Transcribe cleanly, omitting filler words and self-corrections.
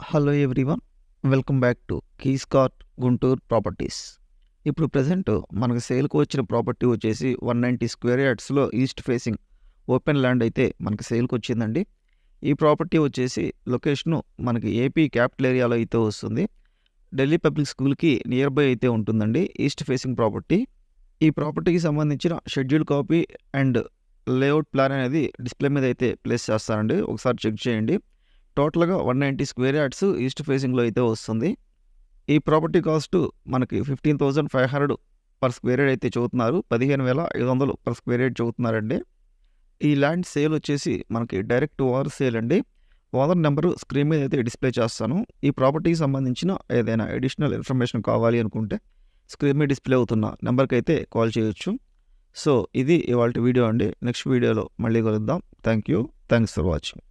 Hello everyone, welcome back to keys cart Guntur properties. ఇప్పుడు present మనకు సేల్కి వచ్చిన ప్రాపర్టీ వచ్చేసి 190 స్క్వేర్ యార్డ్స్లో ఈస్ట్ ఫేసింగ్ ఓపెన్ ల్యాండ్ అయితే మనకి సేల్కి వచ్చిందండి. ఈ ప్రాపర్టీ వచ్చేసి లొకేషను మనకి ఏపీ క్యాపిటల్ ఏరియాలో అయితే వస్తుంది. ఢిల్లీ పబ్లిక్ స్కూల్కి నియర్ బై అయితే ఉంటుందండి. East facing property. ఈ ప్రాపర్టీకి సంబంధించిన schedule copy and layout plan అనేది డిస్ప్లే మీద అయితే ప్లేస్ చేస్తానండి, ఒకసారి చెక్ చేయండి. టోటల్గా 190 స్క్వేర్ యార్డ్స్ ఈస్ట్ ఫేసింగ్లో అయితే వస్తుంది. ఈ ప్రాపర్టీ కాస్ట్ మనకి 15,500 పర్ స్క్వేర్ యార్డ్ అయితే చెబుతున్నారు. 15,500 పర్ స్క్వేర్ యార్డ్ చెబుతున్నారండి. ఈ ల్యాండ్ సేల్ వచ్చేసి మనకి డైరెక్ట్ ఓనర్ సేల్ అండి. ఓనర్ నెంబరు స్క్రీన్ మీద అయితే డిస్ప్లే చేస్తాను. ఈ ప్రాపర్టీకి సంబంధించిన ఏదైనా అడిషనల్ ఇన్ఫర్మేషన్ కావాలి అనుకుంటే స్క్రీన్ మీద డిస్ప్లే అవుతున్న నెంబర్కి అయితే కాల్ చేయొచ్చు. సో ఇది ఇవాళ వీడియో అండి. నెక్స్ట్ వీడియోలో మళ్ళీ కలుద్దాం. Thanks for watching.